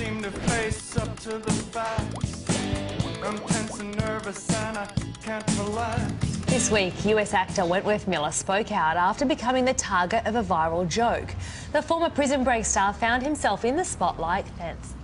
seem to face up to the facts. I'm tense and nervous and I can't relax. This week, US actor Wentworth Miller spoke out after becoming the target of a viral joke. The former Prison Break star found himself in the spotlight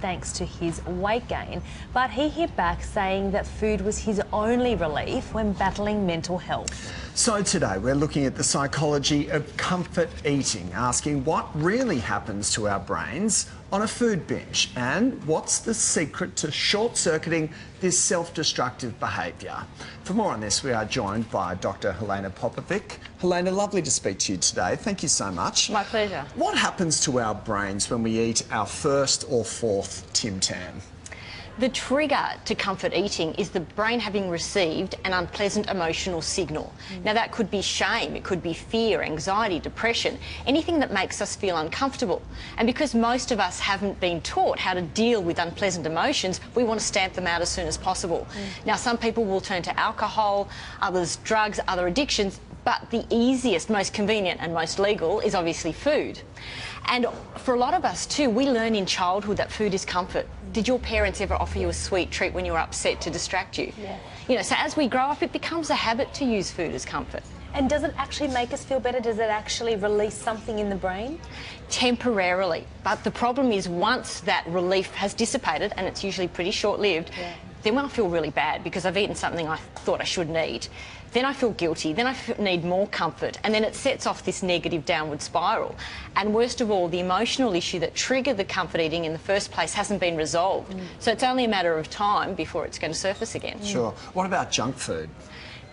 thanks to his weight gain, but he hit back saying that food was his only relief when battling mental health. So today we're looking at the psychology of comfort eating, asking what really happens to our brains on a food binge and what's the secret to short-circuiting this self-destructive behaviour. For more on this, we are joined by Dr. Helena Popovic. Helena, lovely to speak to you today. Thank you so much. My pleasure. What happens to our brains when we eat our first or fourth Tim Tam? The trigger to comfort eating is the brain having received an unpleasant emotional signal. Now that could be shame, it could be fear, anxiety, depression, anything that makes us feel uncomfortable. And because most of us haven't been taught how to deal with unpleasant emotions, we want to stamp them out as soon as possible. Now some people will turn to alcohol, others drugs, other addictions, but the easiest, most convenient and most legal is obviously food. And for a lot of us too, we learn in childhood that food is comfort. Did your parents ever offer you a sweet treat when you were upset to distract you? Yeah. You know, so as we grow up, it becomes a habit to use food as comfort. And does it actually make us feel better? Does it actually release something in the brain? Temporarily. But the problem is once that relief has dissipated, and it's usually pretty short-lived, then when I feel really bad because I've eaten something I thought I shouldn't eat, then I feel guilty, then I need more comfort, and then it sets off this negative downward spiral. And worst of all, the emotional issue that triggered the comfort eating in the first place hasn't been resolved. So it's only a matter of time before it's going to surface again. Sure. What about junk food?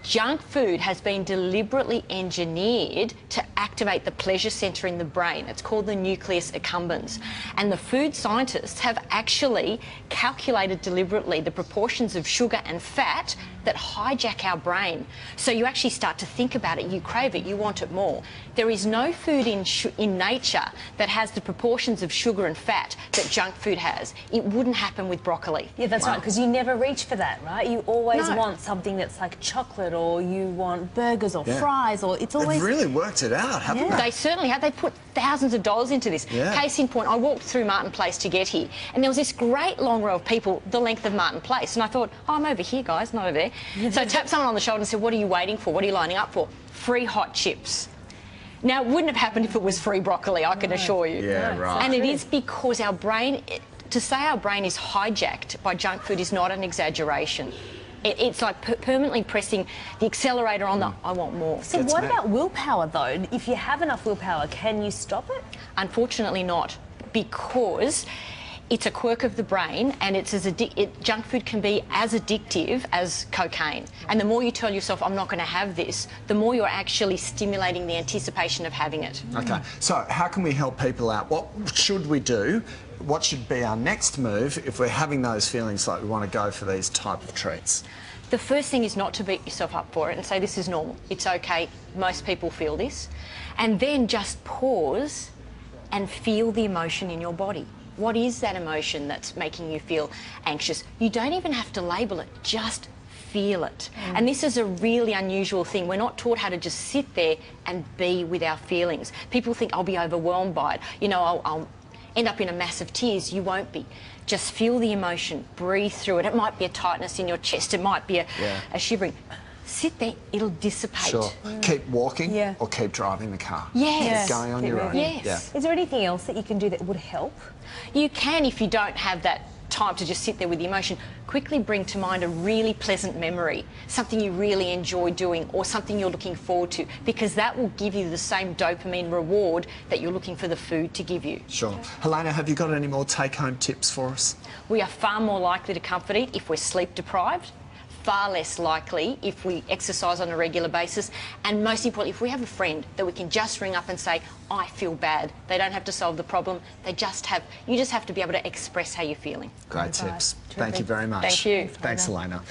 Junk food has been deliberately engineered to activate the pleasure centre in the brain. It's called the nucleus accumbens. And the food scientists have actually calculated deliberately the proportions of sugar and fat that hijack our brain. So you actually start to think about it, you crave it, you want it more. There is no food in nature that has the proportions of sugar and fat that junk food has. It wouldn't happen with broccoli. Yeah, that's right, because you never reach for that, right? You always No. want something that's like chocolate, or you want burgers or fries, or it's always... They've really worked it out, haven't they? They certainly have. They put thousands of dollars into this. Yeah. Case in point, I walked through Martin Place to get here, and there was this great long row of people the length of Martin Place, and I thought, oh, I'm over here, guys, not over there. So I tapped someone on the shoulder and said, what are you waiting for? What are you lining up for? Free hot chips. Now, it wouldn't have happened if it was free broccoli, I can assure you. Yeah, right. And it is because our brain, to say our brain is hijacked by junk food is not an exaggeration. It's like permanently pressing the accelerator on the I want more. So what about willpower, though? If you have enough willpower, can you stop it? Unfortunately not, because it's a quirk of the brain, and it's as junk food can be as addictive as cocaine. And the more you tell yourself, I'm not going to have this, the more you're actually stimulating the anticipation of having it. Okay, so how can we help people out? What should we do? What should be our next move if we're having those feelings like we want to go for these type of treats? The first thing is not to beat yourself up for it and say this is normal, it's okay, most people feel this. And then just pause and feel the emotion in your body. What is that emotion that's making you feel anxious? You don't even have to label it, just feel it. And this is a really unusual thing. We're not taught how to just sit there and be with our feelings. People think I'll be overwhelmed by it. You know, I'll end up in a mass of tears. You won't be. Just feel the emotion, breathe through it. It might be a tightness in your chest, it might be a shivering. Sit there, it'll dissipate. Sure. Keep walking or keep driving the car. Yes. Keep going on your own. Yes. Yeah. Is there anything else that you can do that would help? You can, if you don't have that time to just sit there with the emotion, quickly bring to mind a really pleasant memory, something you really enjoy doing or something you're looking forward to, because that will give you the same dopamine reward that you're looking for the food to give you. Sure. Helena, have you got any more take-home tips for us? We are far more likely to comfort eat if we're sleep deprived, far less likely if we exercise on a regular basis, and most importantly, if we have a friend that we can just ring up and say, I feel bad. They don't have to solve the problem. You just have to be able to express how you're feeling. Great tips. Thank you very much. Thank you. Thanks, Helena.